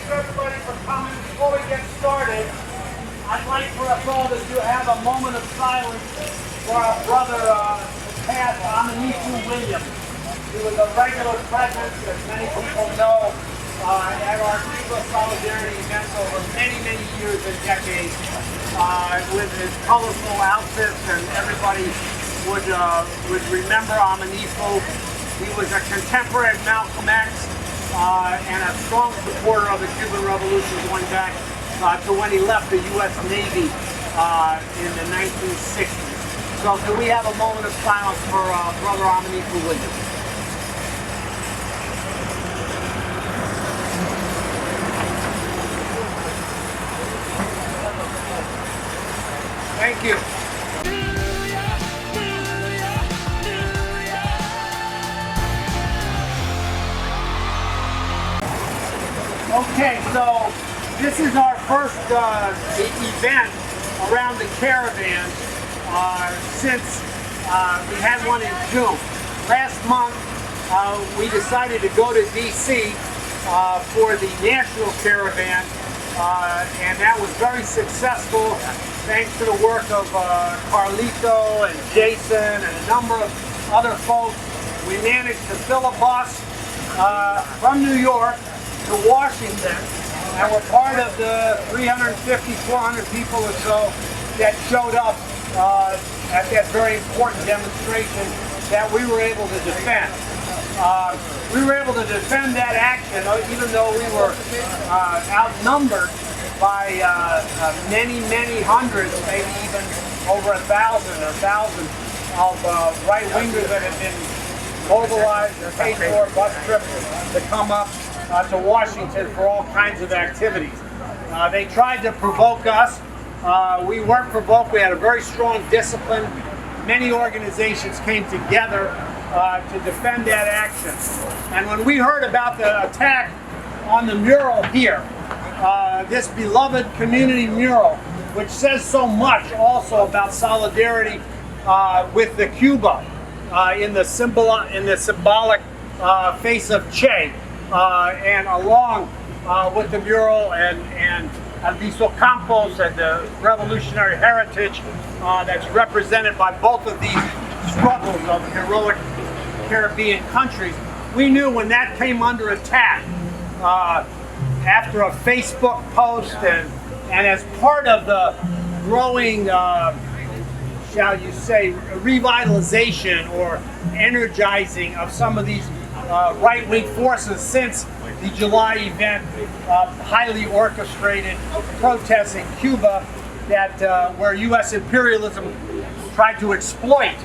you everybody for coming. Before we get started, I'd like for us all to have a moment of silence for our brother, Pat Williams. He was a regular presence, as many people know, at our Cuba Solidarity events over many, many years and decades, with his colorful outfits, and everybody would remember Amanifo. He was a contemporary of Malcolm X and a strong supporter of the Cuban Revolution going back to when he left the U.S. Navy in the 1960s. So can we have a moment of silence for Brother Amanifo Williams? Thank you. Okay, so this is our first event around the Caravan since we had one in June. Last month we decided to go to DC for the National Caravan, and that was very successful thanks to the work of Carlito and Jason and a number of other folks. We managed to fill a bus from New York to Washington, and we're part of the 350, 400 people or so that showed up at that very important demonstration that we were able to defend. We were able to defend that action even though we were outnumbered by many, many hundreds, maybe even over 1,000 of right-wingers that had been mobilized and paid for bus trips to come up to Washington for all kinds of activities. They tried to provoke us. We weren't provoked. We had a very strong discipline. Many organizations came together to defend that action. And when we heard about the attack on the mural here, this beloved community mural, which says so much also about solidarity with the Cuba in the symbolic face of Che, and along with the mural and Alviso Campos and the revolutionary heritage that's represented by both of these struggles of heroic Caribbean countries. We knew when that came under attack, after a Facebook post and as part of the growing, shall you say, revitalization or energizing of some of these right-wing forces since the July event, highly orchestrated protests in Cuba that where U.S. imperialism tried to exploit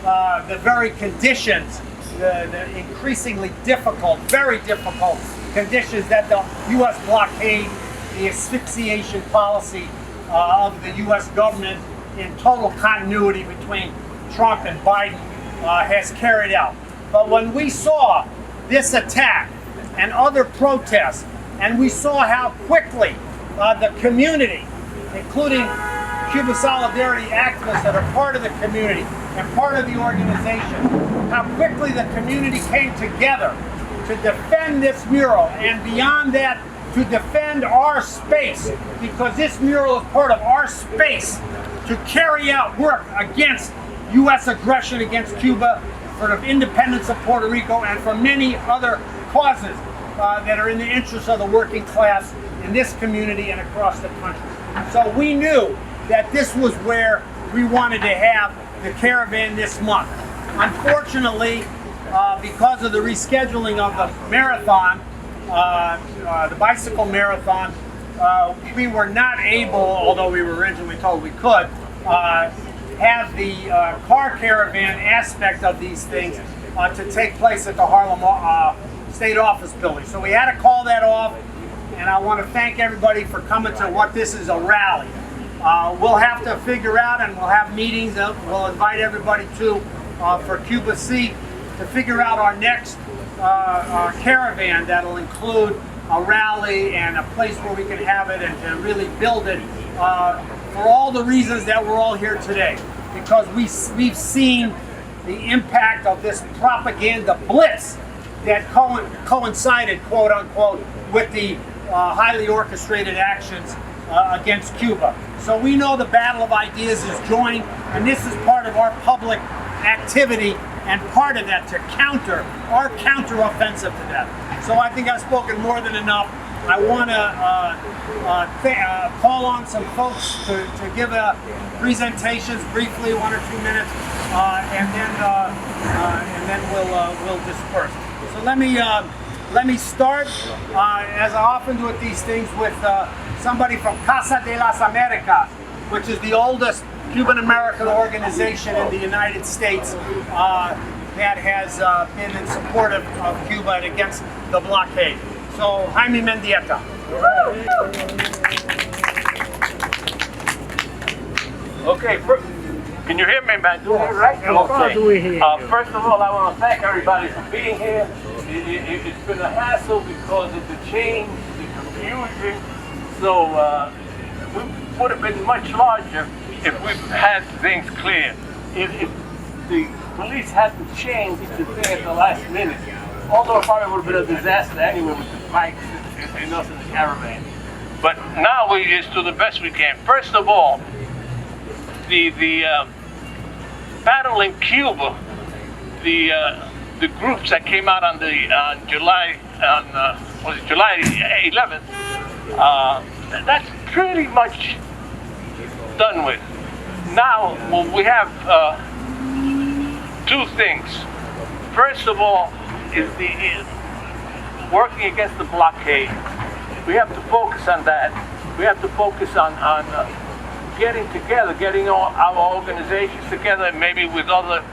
the very conditions, the increasingly difficult, very difficult conditions that the U.S. blockade, the asphyxiation policy of the U.S. government in total continuity between Trump and Biden has carried out. But when we saw this attack and other protests, and we saw how quickly the community, including Cuba Solidarity activists that are part of the community and part of the organization, how quickly the community came together to defend this mural, and beyond that, to defend our space, because this mural is part of our space to carry out work against U.S. aggression against Cuba, for the independence of Puerto Rico, and for many other causes that are in the interest of the working class in this community and across the country. So we knew that this was where we wanted to have the Caravan this month. Unfortunately, because of the rescheduling of the marathon, the bicycle marathon, we were not able, although we were originally told we could, have the car caravan aspect of these things to take place at the Harlem State Office building. So we had to call that off, and I want to thank everybody for coming to what this is, a rally. We'll have to figure out, and we'll have meetings, we'll invite everybody to for Cuba C to figure out our next caravan that'll include a rally and a place where we can have it and to really build it for all the reasons that we're all here today. Because we've seen the impact of this propaganda blitz that coincided, quote unquote, with the highly orchestrated actions against Cuba. So we know the battle of ideas is joined, and this is part of our public activity, and part of that to counter our counter-offensive to that. So I think I've spoken more than enough. I want to call on some folks to give presentations briefly, 1 or 2 minutes, and then we'll disperse. So let me start, as I often do at these things, with somebody from Casa de las Americas, which is the oldest Cuban-American organization in the United States that has been in support of Cuba and against the blockade. So, Jaime Mendieta. Okay, can you hear me, man? Right? Okay. First of all, I want to thank everybody for being here. It's been a hassle because of the change, the confusion. So we would have been much larger if we had things clear. If the police hadn't changed the thing at the last minute, although it probably would have been a disaster anyway with the bikes and us in the caravan. But now we just do the best we can. First of all, the battle in Cuba, the groups that came out on July 11th, that's pretty much done with. Now we have two things. First of all is working against the blockade. We have to focus on that. We have to focus on getting together, getting our organizations together, maybe with other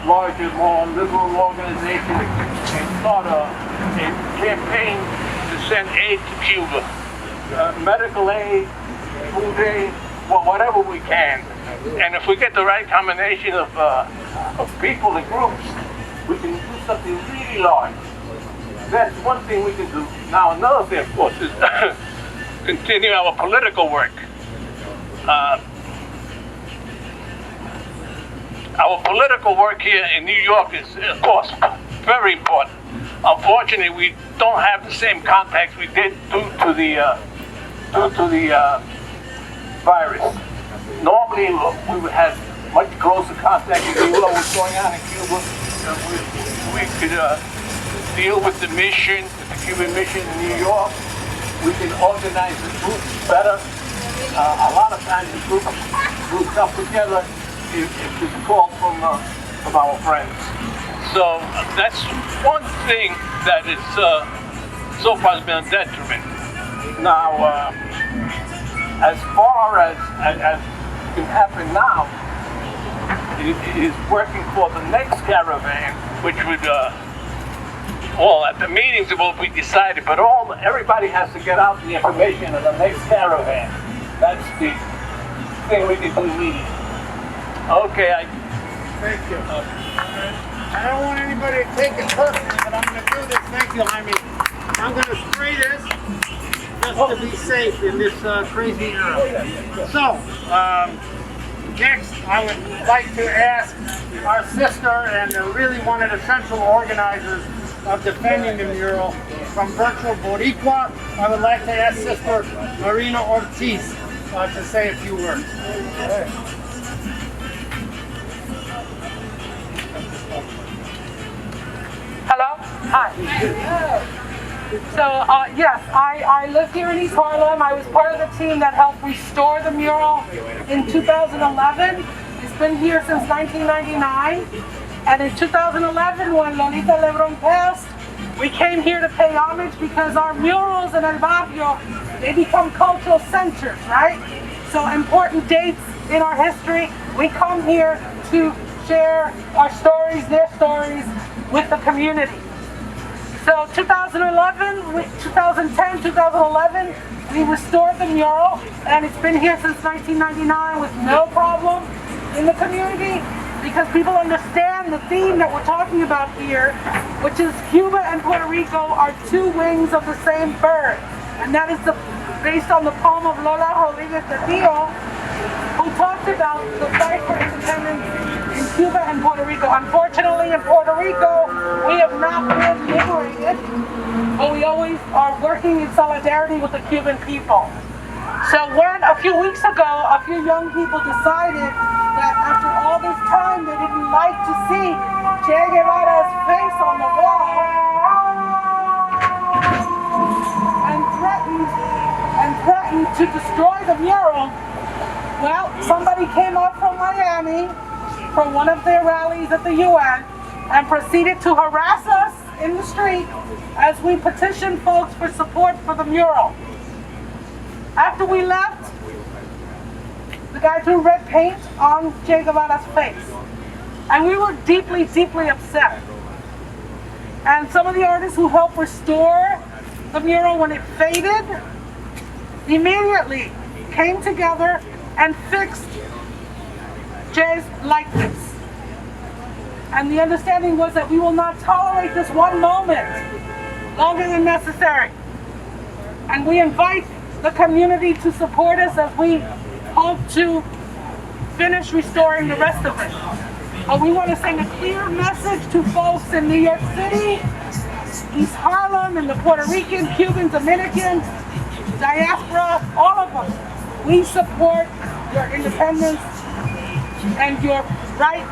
larger, more liberal organizations, and start a campaign to send aid to Cuba. Medical aid, food aid, whatever we can. And if we get the right combination of people and groups, we can do something really large. That's one thing we can do. Now another thing, of course, is continue our political work. Our political work here in New York is, of course, very important. Unfortunately, we don't have the same contacts we did due to the virus. Normally, we would have much closer contact with what was going on in Cuba. We could deal with the mission, with the Cuban mission in New York. We can organize the groups better. A lot of times the groups come together if it's called from our friends. So that's one thing that is so far has been a detriment. Now, as far as can happen now, it is working for the next caravan, which would, well, at the meetings it will be decided, but everybody has to get out the information of the next caravan. That's the thing we can do immediately. Okay, thank you. I don't want anybody to take it personally, but I'm going to do this. Thank you, Jaime. I'm going to spray this just to be safe in this crazy era. So, next I would like to ask our sister and really one of the central organizers of defending the mural from Virtual Boricua. I would like to ask Sister Marina Ortiz to say a few words. Hello? Hi. So, yes, I live here in East Harlem. I was part of the team that helped restore the mural in 2011. It's been here since 1999. And in 2011, when Lolita Lebron passed, we came here to pay homage because our murals in El Barrio, they become cultural centers, right? So important dates in our history, we come here to share our stories, their stories, with the community. So 2010, 2011, we restored the mural, and it's been here since 1999 with no problem in the community, because people understand the theme that we're talking about here, which is Cuba and Puerto Rico are two wings of the same bird. And that is based on the poem of Lola Rodriguez de Tio, who talked about the fight for independence in Cuba and Puerto Rico. Unfortunately, in Puerto Rico, We have not been liberated, but we always are working in solidarity with the Cuban people. So when a few weeks ago, a few young people decided that after all this time they didn't like to see Che Guevara's face on the wall and threatened to destroy the mural, well, somebody came up from Miami for one of their rallies at the UN and proceeded to harass us in the street as we petitioned folks for support for the mural. After we left, the guy threw red paint on Che Guevara's face. And we were deeply, deeply upset. And some of the artists who helped restore the mural when it faded immediately came together and fixed Che's likeness. And the understanding was that we will not tolerate this one moment longer than necessary. And we invite the community to support us as we hope to finish restoring the rest of it. But we want to send a clear message to folks in New York City, East Harlem, and the Puerto Rican, Cuban, Dominican, diaspora, all of them. We support your independence and your right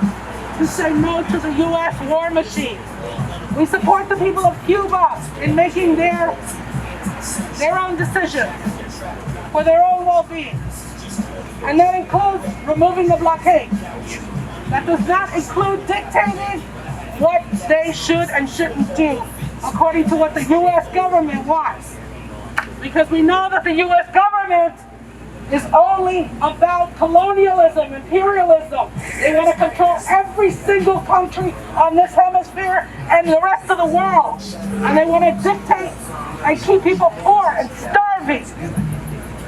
to say no to the U.S. war machine. We support the people of Cuba in making their own decisions for their own well-being. And that includes removing the blockade. That does not include dictating what they should and shouldn't do according to what the U.S. government wants. Because we know that the U.S. government is only about colonialism, imperialism. They want to control every single country on this hemisphere and the rest of the world. And they want to dictate and keep people poor and starving.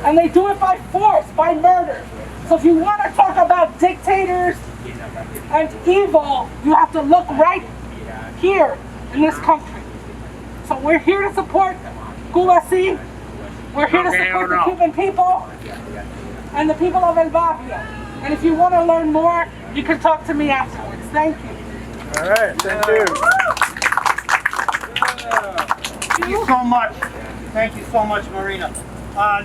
And they do it by force, by murder. So if you want to talk about dictators and evil, you have to look right here in this country. So we're here to support Cuba. We're here to support the Cuban people and the people of El Barrio. And if you want to learn more, you can talk to me afterwards. Thank you. All right, thank you. Thank you so much. Thank you so much, Marina.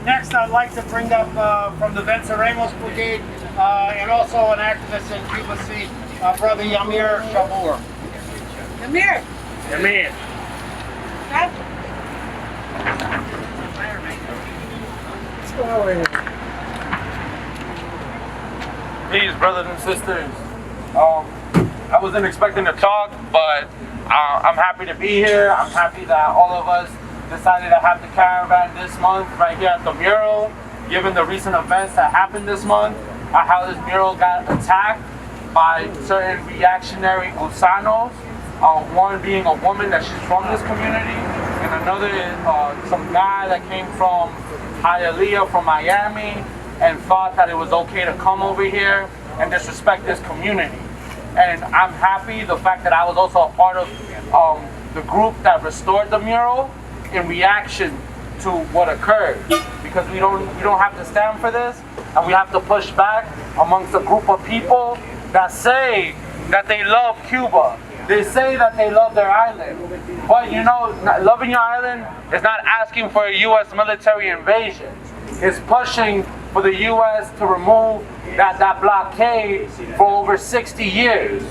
Next, I'd like to bring up from the Ramos Brigade and also an activist in Cuba City, Brother Yamir Shabour. Yamir. Yamir. Peace, brothers and sisters. I wasn't expecting to talk, but I'm happy to be here. I'm happy that all of us decided to have the caravan this month right here at the mural, given the recent events that happened this month, how this mural got attacked by certain reactionary gusanos, one being a woman that she's from this community, and another is some guy that came from Hialeah from Miami and thought that it was okay to come over here and disrespect this community. And I'm happy the fact that I was also a part of the group that restored the mural in reaction to what occurred, because we don't have to stand for this, and we have to push back amongst a group of people that say that they love Cuba. They say that they love their island, but you know, loving your island is not asking for a U.S. military invasion. It's pushing for the U.S. to remove that blockade for over 60 years.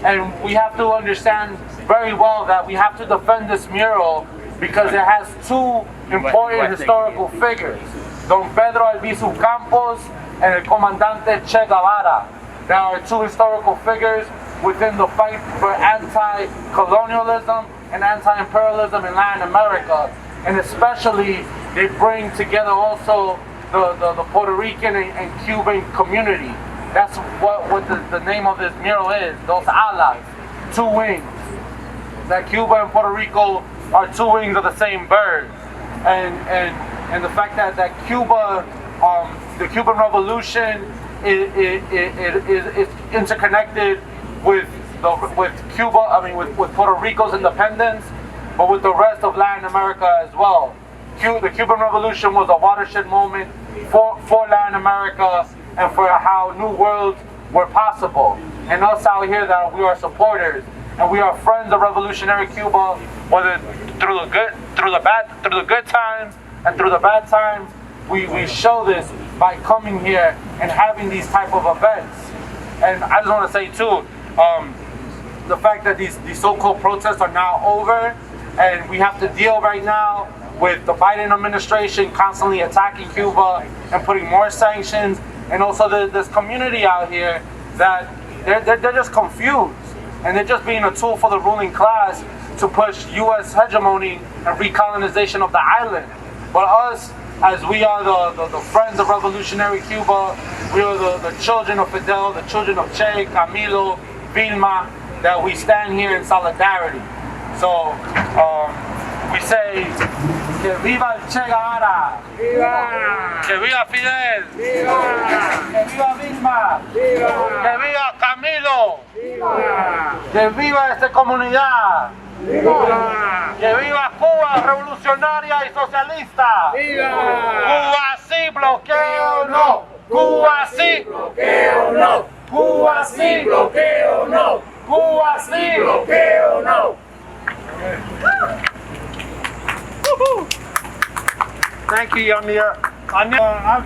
And we have to understand very well that we have to defend this mural because it has two important historical figures, Don Pedro Albizu Campos and El Comandante Che Guevara. There are two historical figures within the fight for anti-colonialism and anti-imperialism in Latin America. And especially, they bring together also the Puerto Rican and Cuban community. That's what the name of this mural is, Dos Alas, two wings. That Cuba and Puerto Rico are two wings of the same bird. And the fact that Cuba, the Cuban Revolution is interconnected with Cuba, with Puerto Rico's independence, but with the rest of Latin America as well. The Cuban Revolution was a watershed moment for Latin America and for how new worlds were possible. And us out here that we are supporters. and we are friends of revolutionary Cuba, whether through the good times and through the bad times. We show this by coming here and having these type of events. And I just want to say too, the fact that these so-called protests are now over, and we have to deal right now with the Biden administration constantly attacking Cuba and putting more sanctions, and also this community out here that they're just confused, and they're just being a tool for the ruling class to push U.S. hegemony and recolonization of the island. But us, as we are the friends of revolutionary Cuba, we are the children of Fidel, the children of Che, Camilo, Vilma, that we stand here in solidarity. So we say, que viva el Che Guevara! Viva! Que viva Fidel! Viva! Que viva Vilma! Viva! Que viva Camilo! Viva! Que viva esta comunidad! Viva! Que viva Cuba revolucionaria y socialista! Viva! Cuba sí, bloqueo no! Cuba sí! Bloqueo no! Cuba sí! Bloqueo no! Cuba sí! Bloqueo no! Thank you, Yamir.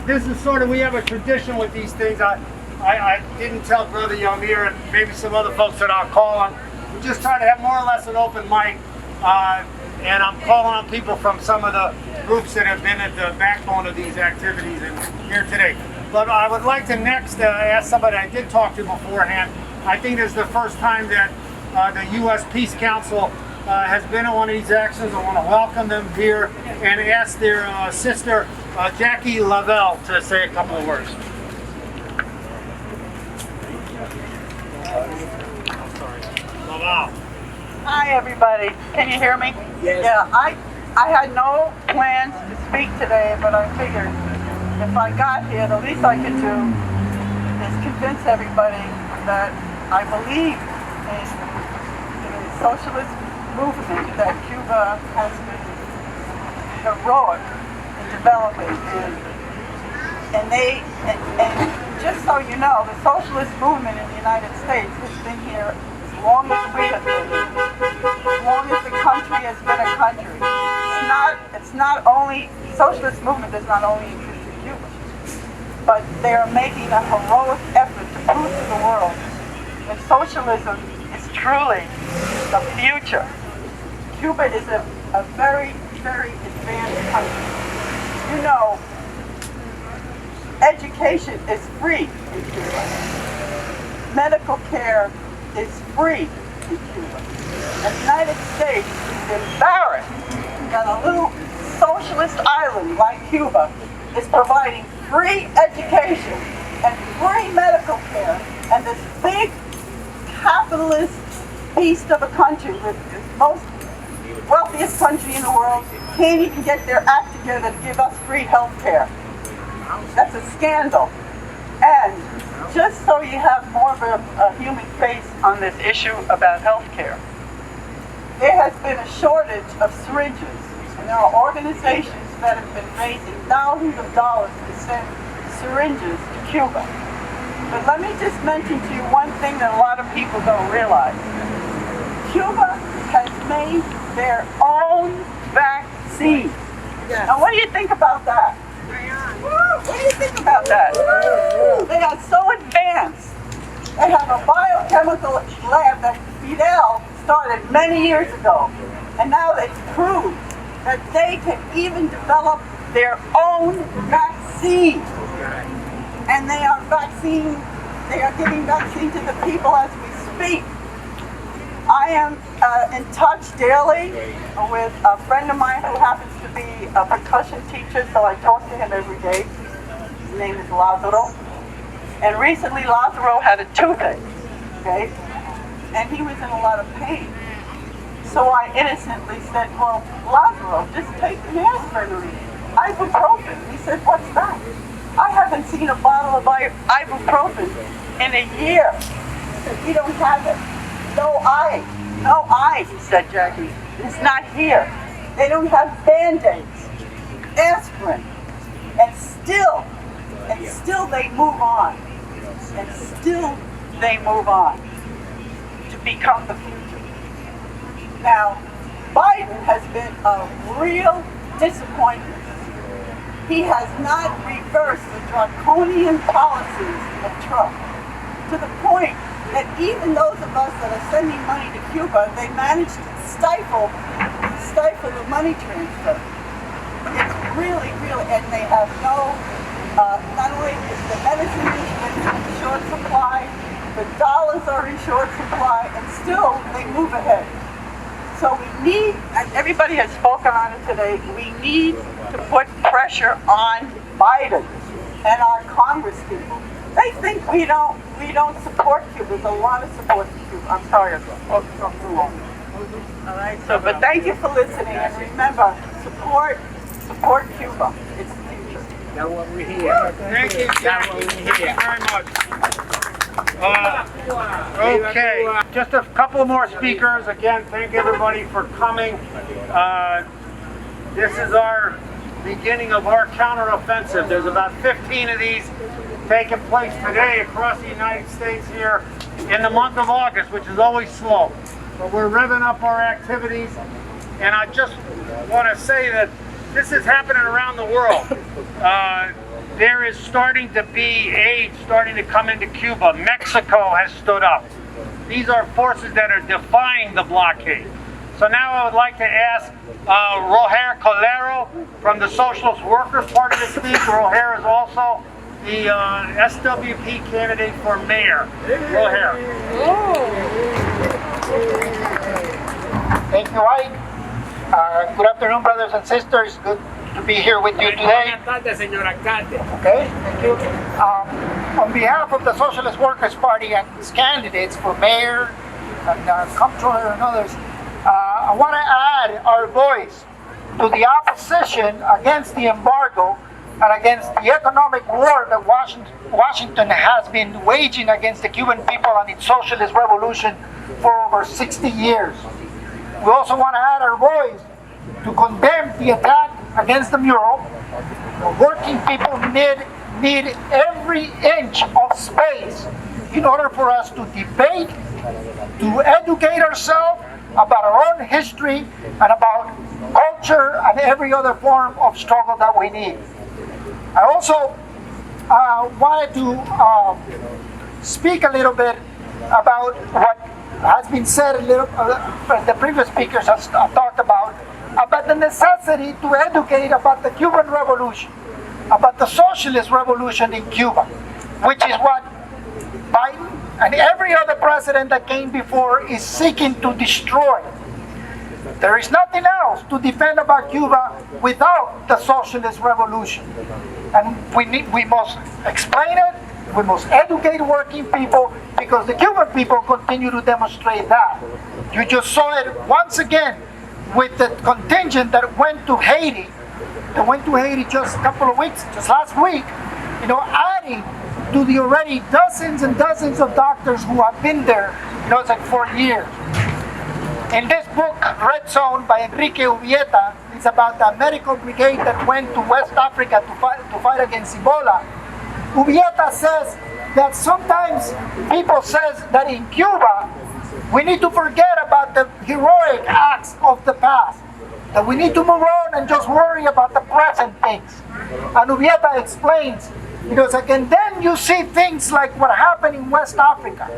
This is sort of, we have a tradition with these things. I didn't tell Brother Yamir and maybe some other folks that I'll call on. We just try to have more or less an open mic. And I'm calling on people from some of the groups that have been at the backbone of these activities and here today. But I would like to next ask somebody I did talk to beforehand. I think this is the first time that the U.S. Peace Council has been on one of these actions. I want to welcome them here and ask their sister, Jackie Lavelle, to say a couple of words. Lavelle. Hi, everybody. Can you hear me? Yes. Yeah, I had no plans to speak today, but I figured if I got here, the least I could do is convince everybody that I believe in the socialist movement that Cuba has been heroic in developing. And just so you know, the socialist movement in the United States has been here as long as we have been, as long as the country has been a country. It's not only, socialist movement does not only exist in Cuba, but they are making a heroic effort to prove to the world that socialism is truly the future. Cuba is a very, very advanced country. You know, education is free in Cuba. Medical care is free in Cuba. And the United States is embarrassed that a little socialist island like Cuba is providing free education and free medical care, and this big capitalist beast of a country with the most wealthiest country in the world can't even get their act together to give us free health care. That's a scandal. And just so you have more of a human face on this issue about health care, there has been a shortage of syringes, and there are organizations that have been raising thousands of dollars to send syringes to Cuba. But let me just mention to you one thing that a lot of people don't realize. Cuba has made their own vaccine. Yes. Now what do you think about that? What do you think about that? They are so advanced. They have a biochemical lab that Fidel started many years ago. And now they've proved that they can even develop their own vaccine. And they are giving vaccine to the people as we speak. I am in touch daily with a friend of mine who happens to be a percussion teacher, so I talk to him every day. His name is Lazaro. And recently Lazaro had a toothache, okay? And he was in a lot of pain. So I innocently said, well, Lazaro, just take an aspirin or ibuprofen. He said, what's that? I haven't seen a bottle of ibuprofen in a year. He said, we don't have it. No eye, he said, Jackie. It's not here. They don't have Band-Aids, aspirin. And still they move on. And still they move on to become the future. Now, Biden has been a real disappointment. He has not reversed the draconian policies of Trump, to the point that even those of us that are sending money to Cuba, they managed to stifle the money transfer. It's really, and they have no, not only is the medicine in short supply, the dollars are in short supply, and still they move ahead. So we need, and everybody has spoken on it today, we need to put pressure on Biden and our Congress people. They think we don't support Cuba. There's a lot of support for Cuba. I'm sorry, I've gone too long. All right. So, but thank you for listening, and remember, support Cuba. It's the future. That's what we're here. Thank you, Jackie. Thank you very much. Okay, just a couple more speakers. Again, thank everybody for coming. This is our beginning of our counteroffensive. There's about 15 of these taking place today across the United States here in the month of August, which is always slow. But we're revving up our activities, and I just want to say that this is happening around the world. There is starting to be aid starting to come into Cuba. Mexico has stood up. These are forces that are defying the blockade. So now I would like to ask Roger Colero from the Socialist Workers Party to speak. Roger is also the SWP candidate for mayor. Roger. Thank you, Ike. Good afternoon, brothers and sisters. Good to be here with you today. Okay, thank you. On behalf of the Socialist Workers Party and its candidates for mayor and comptroller and others, I want to add our voice to the opposition against the embargo and against the economic war that Washington has been waging against the Cuban people and its socialist revolution for over 60 years. We also want to add our voice to condemn the attack against the mural. The working people need every inch of space in order for us to debate, to educate ourselves about our own history and about culture and every other form of struggle that we need. I also wanted to speak a little bit about what has been said a little, the previous speakers have talked about the necessity to educate about the Cuban Revolution, about the socialist revolution in Cuba, which is what Biden and every other president that came before is seeking to destroy. There is nothing else to defend about Cuba without the socialist revolution. And we must explain it, we must educate working people, because the Cuban people continue to demonstrate that. You just saw it once again with the contingent that went to Haiti. They went to Haiti just a couple of weeks, just last week, adding to the already dozens and dozens of doctors who have been there, it's like for years. In this book, Red Zone by Enrique Urbieta, it's about the medical brigade that went to West Africa to fight against Ebola. Urbieta says that sometimes people says that in Cuba, we need to forget about the heroic acts of the past, that we need to move on and just worry about the present things. And Urbieta explains, and then you see things like what happened in West Africa,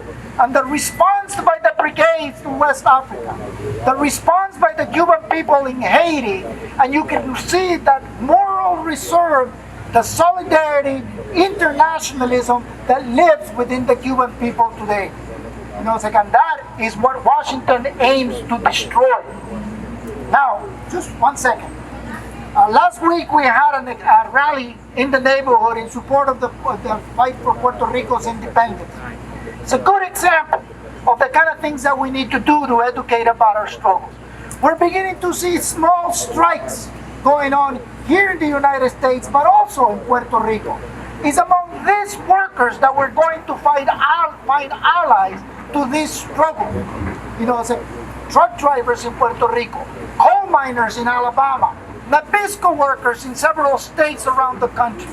and the response by the brigades in West Africa, the response by the Cuban people in Haiti, and you can see that moral reserve, the solidarity, internationalism that lives within the Cuban people today. And that is what Washington aims to destroy. Now, just 1 second. Last week we had a rally in the neighborhood in support of the fight for Puerto Rico's independence. It's a good example of the kind of things that we need to do to educate about our struggles. We're beginning to see small strikes going on here in the United States, but also in Puerto Rico. It's among these workers that we're going to find allies to this struggle. Truck drivers in Puerto Rico, coal miners in Alabama, Nabisco workers in several states around the country.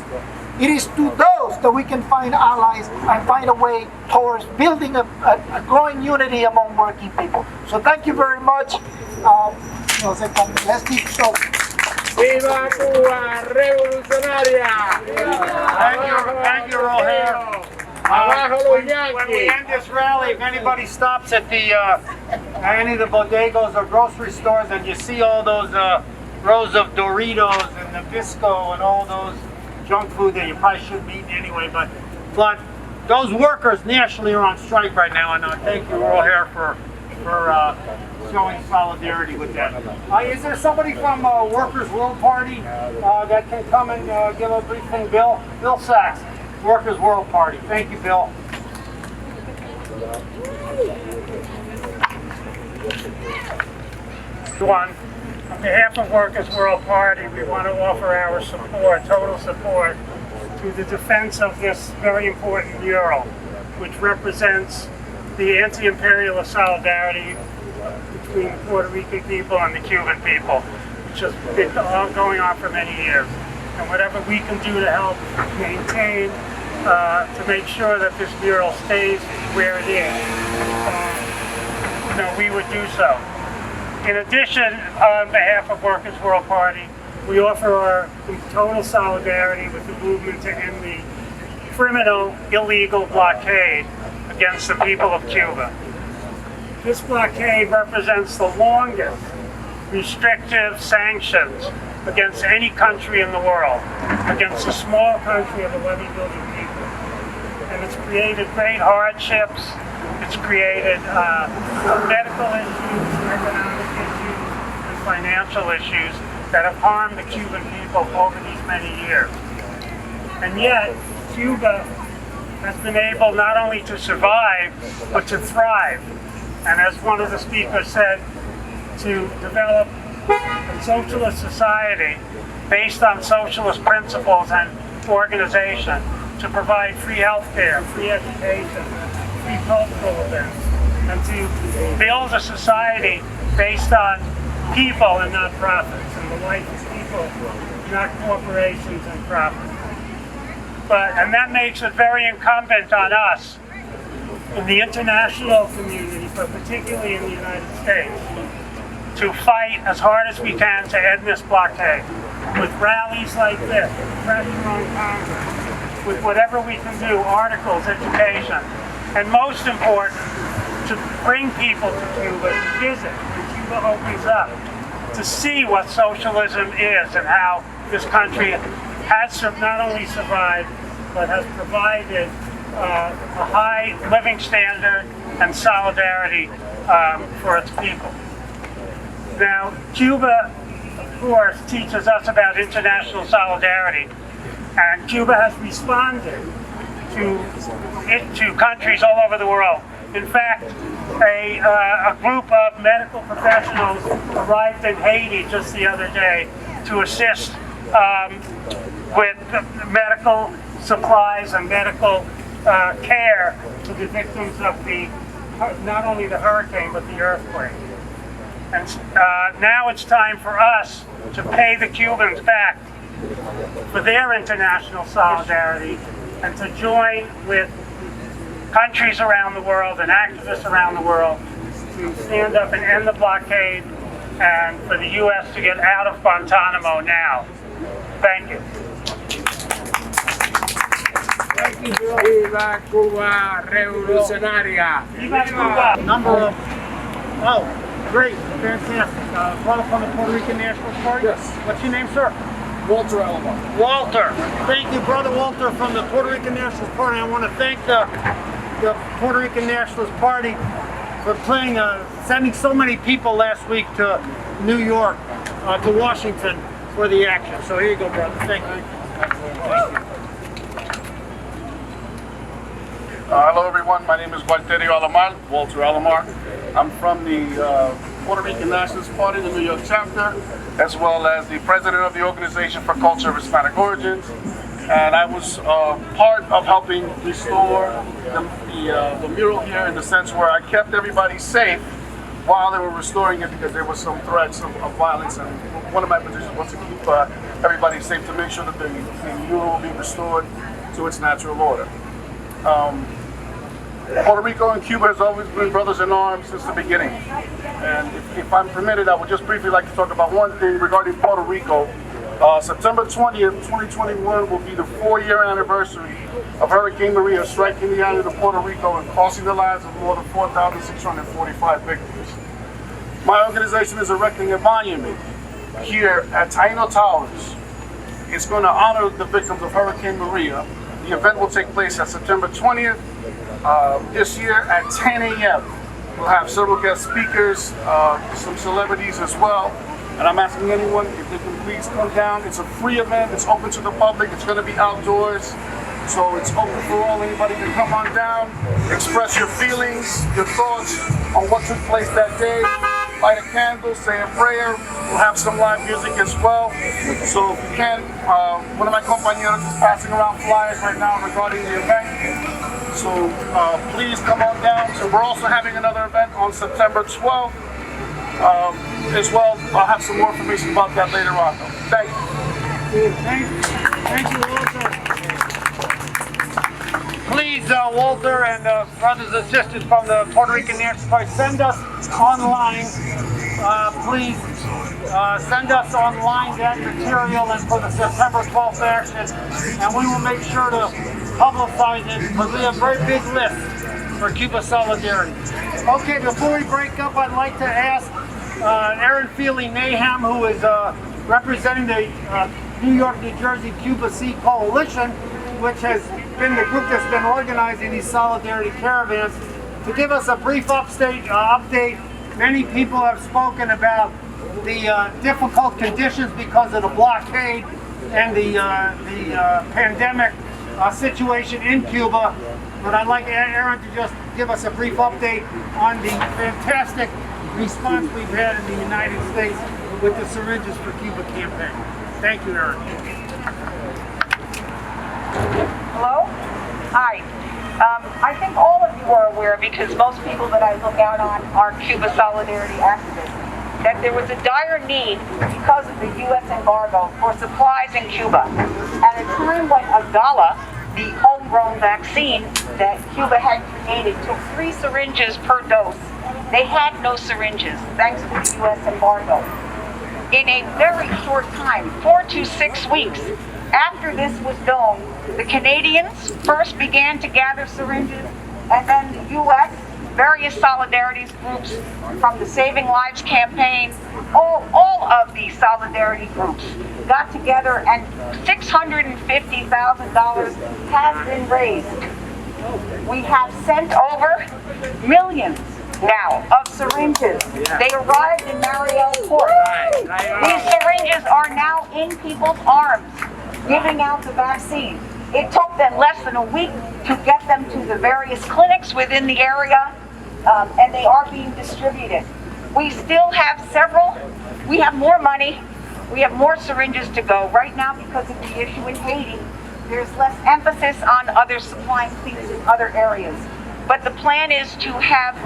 It is to those that we can find allies and find a way towards building a growing unity among working people. So thank you very much. No sé cómo. Let's keep going. Viva Cuba Revolucionaria! Thank you, Roger. When we end this rally, if anybody stops at any of the bodegas or grocery stores and you see all those rows of Doritos and Nabisco and all those junk food that you probably shouldn't eat anyway, but those workers nationally are on strike right now, and thank you, Roger, for showing solidarity with that. Is there somebody from Workers' World Party that can come and give a brief thing? Bill Sachs, Workers' World Party. Thank you, Bill. On behalf of Workers' World Party, we want to offer our support, total support, to the defense of this very important mural, which represents the anti-imperialist solidarity between the Puerto Rican people and the Cuban people, which has been going on for many years. And whatever we can do to help maintain, to make sure that this mural stays where it is, we would do so. In addition, on behalf of Workers' World Party, we offer our total solidarity with the movement to end the criminal, illegal blockade against the people of Cuba. This blockade represents the longest restrictive sanctions against any country in the world, against a small country of 11 million people. And it's created great hardships, it's created medical issues, economic issues, and financial issues that have harmed the Cuban people over these many years. And yet, Cuba has been able not only to survive, but to thrive. And as one of the speakers said, to develop a socialist society based on socialist principles and organization, to provide free healthcare, free education, free cultural events, and to build a society based on people and not profits, and the life of people, not corporations and profits. And that makes it very incumbent on us in the international community, but particularly in the United States, to fight as hard as we can to end this blockade with rallies like this, pressure on Congress, with whatever we can do, articles, education, and most important, to bring people to Cuba to visit when Cuba opens up, to see what socialism is and how this country has not only survived, but has provided a high living standard and solidarity for its people. Now, Cuba, of course, teaches us about international solidarity, and Cuba has responded to countries all over the world. In fact, a group of medical professionals arrived in Haiti just the other day to assist with medical supplies and medical care to the victims of not only the hurricane, but the earthquake. And now it's time for us to pay the Cubans back for their international solidarity and to join with countries around the world and activists around the world to stand up and end the blockade and for the U.S. to get out of Guantanamo now. Thank you. Viva Cuba Revolucionaria! Viva Cuba! Great, fantastic. Brother from the Puerto Rican National Party? Yes. What's your name, sir? Walter Alomar. Walter. Thank you, Brother Walter from the Puerto Rican Nationalist Party. I want to thank the Puerto Rican Nationalist Party for sending so many people last week to New York, to Washington for the action. So here you go, brother. Thank you. Thank you. Hello everyone, my name is Walter Alomar. I'm from the Puerto Rican Nationalist Party, the New York chapter, as well as the president of the Organization for Culture of Hispanic Origins. And I was part of helping restore the mural here in the sense where I kept everybody safe while they were restoring it because there was some threats of violence. And one of my positions was to keep everybody safe, to make sure that the mural will be restored to its natural order. Puerto Rico and Cuba has always been brothers in arms since the beginning. And if I'm permitted, I would just briefly like to talk about one thing regarding Puerto Rico. September 20th, 2021 will be the 4-year anniversary of Hurricane Maria striking the island of Puerto Rico and costing the lives of more than 4,645 victims. My organization is erecting a monument here at Taino Towers. It's going to honor the victims of Hurricane Maria. The event will take place at September 20th this year at 10 a.m. We'll have several guest speakers, some celebrities as well. And I'm asking anyone if they can please come down. It's a free event. It's open to the public. It's going to be outdoors. So it's open for all. Anybody can come on down, express your feelings, your thoughts on what took place that day. Light a candle, say a prayer. We'll have some live music as well. So if you can, one of my compañeros is passing around flyers right now regarding the event. So please come on down. So we're also having another event on September 12th as well. I'll have some more information about that later on. Thank you. Thank you, Walter. Please, Walter and brothers and sisters from the Puerto Rican National Party, send us online. Please send us online that material and for the September 12th action, and we will make sure to publicize it because we have a very big list for Cuba Solidarity. Okay, before we break up, I'd like to ask Aaron Feely-Naham, who is representing the New York, New Jersey, Cuba Sea Coalition, which has been the group that's been organizing these solidarity caravans, to give us a brief update. Many people have spoken about the difficult conditions because of the blockade and the pandemic situation in Cuba. But I'd like Aaron to just give us a brief update on the fantastic response we've had in the United States with the Syringes for Cuba campaign. Thank you, Aaron. Hello? Hi. I think all of you are aware, because most people that I look out on are Cuba Solidarity activists, that there was a dire need because of the U.S. embargo for supplies in Cuba. At a time when Agala, the homegrown vaccine that Cuba had created, took 3 syringes per dose. They had no syringes, thanks to the U.S. embargo. In a very short time, 4 to 6 weeks, after this was known, the Canadians first began to gather syringes, and then the U.S., various solidarities groups from the Saving Lives campaign, all of the solidarity groups got together, and $650,000 has been raised. We have sent over millions now of syringes. They arrived in Mariel Port. These syringes are now in people's arms, giving out the vaccine. It took them less than a week to get them to the various clinics within the area, and they are being distributed. We still have several. We have more money. We have more syringes to go. Right now, because of the issue in Haiti, there's less emphasis on other supplying things in other areas. But the plan is to have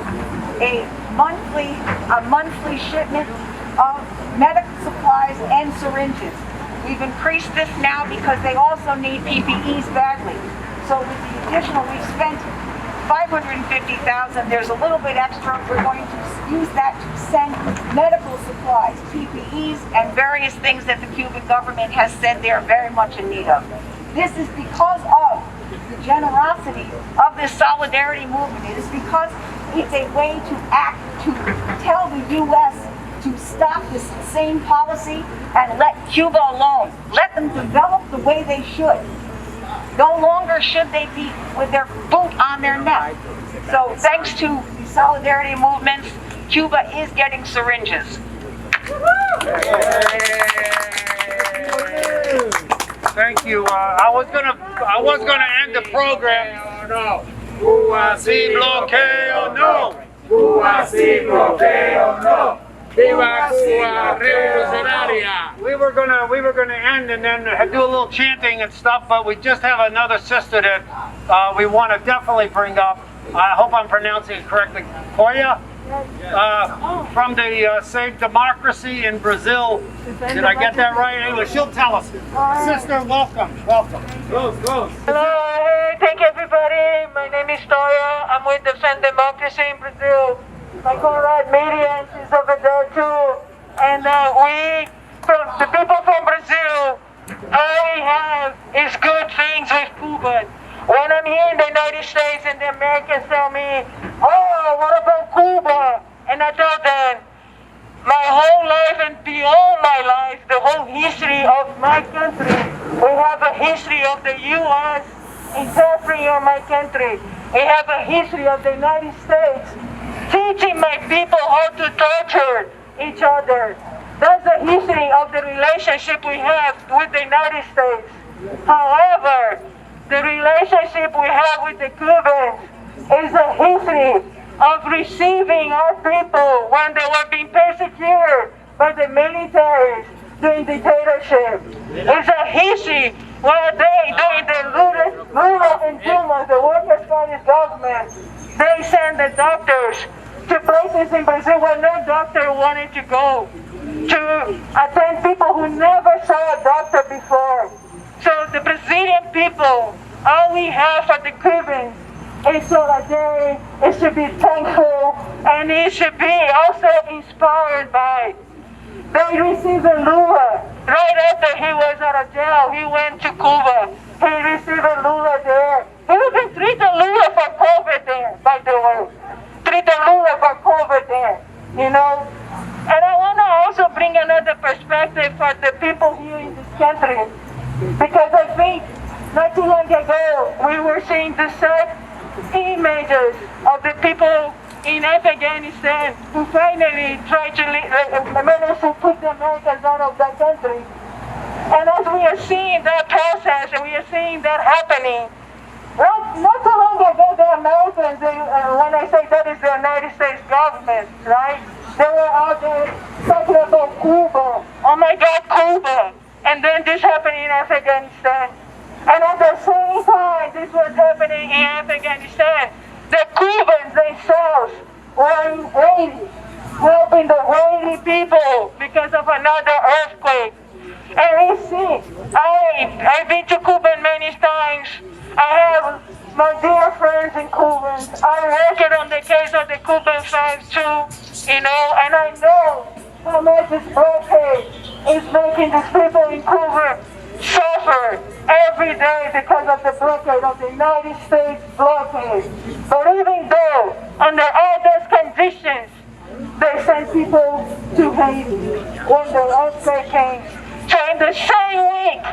a monthly shipment of medical supplies and syringes. We've increased this now because they also need PPEs badly. So with the additional, we've spent $550,000. There's a little bit extra. We're going to use that to send medical supplies, PPEs, and various things that the Cuban government has said they're very much in need of. This is because of the generosity of this solidarity movement. It is because it's a way to act, to tell the U.S. to stop this insane policy and let Cuba alone. Let them develop the way they should. No longer should they be with their boot on their neck. So thanks to the solidarity movements, Cuba is getting syringes. Thank you. I was gonna end the program. No. Cuba sin bloqueo, no. Cuba sin bloqueo, no. Viva Cuba revolucionaria. We were gonna end and then do a little chanting and stuff, but we just have another sister that we want to definitely bring up. I hope I'm pronouncing it correctly. Koya, from the Save Democracy in Brazil. Did I get that right? Anyway, she'll tell us. Sister, welcome. Hello, thank everybody. everybody. My name is Toya. I'm with Defend Democracy in Brazil. My comrade Miriam is over there too. And we, from the people from Brazil, all we have is good things with Cuba. When I'm here in the United States and the Americans tell me, oh, what about Cuba? And I tell them, my whole life and beyond my life, the whole history of my country, we have a history of the U.S. interfering on my country. We have a history of the United States teaching my people how to torture each other. That's the history of the relationship we have with the United States. However, the relationship we have with the Cubans is a history of receiving our people when they were being persecuted by the militaries during dictatorship. It's a history where they, during the Lula and Dilma, the Workers' Party's government, they send the doctors to places in Brazil where no doctor wanted to go, to attend people who never saw a doctor before. So the Brazilian people, all we have for the Cubans is solidarity, it should be thankful, and it should be also inspired by. They received a Lula. Right after he was out of jail, he went to Cuba. He received a Lula there. He even treated Lula for COVID there, by the way. Treated Lula for COVID there, you know? And I want to also bring another perspective for the people here in this country. Because I think not too long ago, we were seeing the sad images of the people in Afghanistan who finally tried to manage to put the Americans out of that country. And as we are seeing that process and we are seeing that happening, not too long ago the Americans, when I say that is the United States government, right? They were out there talking about Cuba. Oh my God, Cuba. And then this happened in Afghanistan. And at the same time this was happening in Afghanistan, the Cubans themselves were in Haiti, helping the Haiti people because of another earthquake. And we see, I've been to Cuba many times. I have my dear friends in Cuba. I worked on the case of the Cuban fans too, you know, and I know how much this blockade is making these people in Cuba suffer every day because of the blockade of the United States blockade. But even though, under all those conditions, they sent people to Haiti when the earthquake came. So in the same week,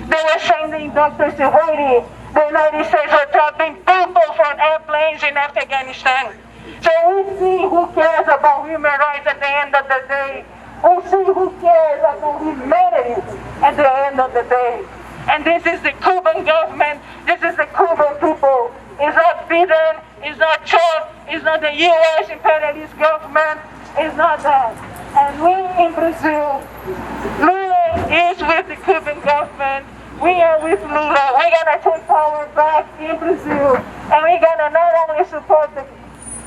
they were sending doctors to Haiti. The United States were dropping people from airplanes in Afghanistan. So we see who cares about human rights at the end of the day. We see who cares about humanity at the end of the day. And this is the Cuban government, this is the Cuban people. It's not Biden, it's not Trump, it's not the U.S. imperialist government, it's not that. And we in Brazil, Lula is with the Cuban government. We are with Lula. We're gonna take power back in Brazil. And we're gonna not only support the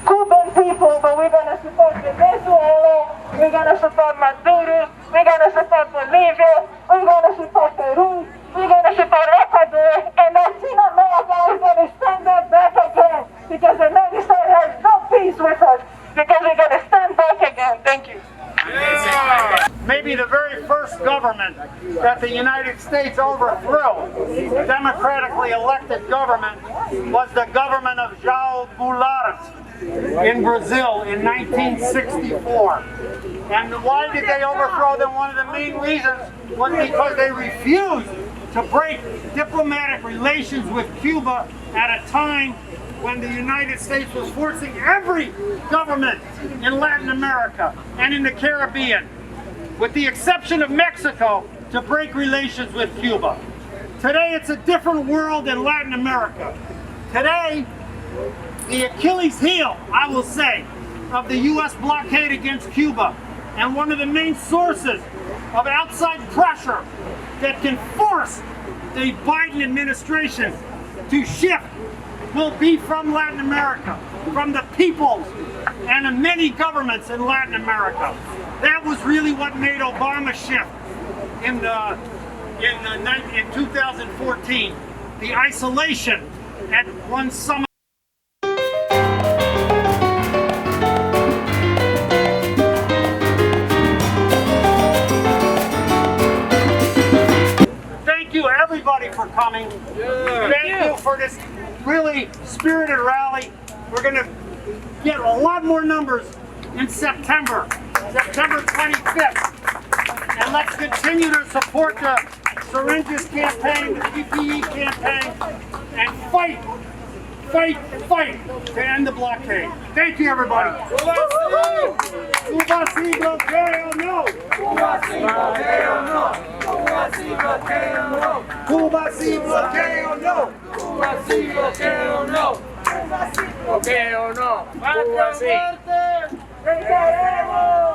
Cuban people, but we're gonna support Venezuela, we're gonna support Maduro, we're gonna support Bolivia, we're gonna support Peru, we're gonna support Ecuador, and Latin America is gonna stand up back again because the United States has no peace with us because we're gonna stand back again. Thank you. Maybe the very first government that the United States overthrew, democratically elected government, was the government of João Goulart in Brazil in 1964. And why did they overthrow them? One of the main reasons was because they refused to break diplomatic relations with Cuba at a time when the United States was forcing every government in Latin America and in the Caribbean, with the exception of Mexico, to break relations with Cuba. Today it's a different world in Latin America. Today, the Achilles heel, I will say, of the U.S. blockade against Cuba, and one of the main sources of outside pressure that can force the Biden administration to shift, will be from Latin America, from the peoples and the many governments in Latin America. That was really what made Obama shift in 2014. The isolation at one summit. Thank you everybody for coming. Thank you for this really spirited rally. We're going to get a lot more numbers in September 25th. And let's continue to support the Syringes campaign, the PPE campaign, and fight to end the blockade. Thank you, everybody. Cuba sí, bloqueo no. Cuba sí, bloqueo no. Cuba sí, bloqueo no. Cuba sí, bloqueo no. Cuba sí, bloqueo no. Cuba sí, bloqueo no. Cuba sí. ¡Venceremos!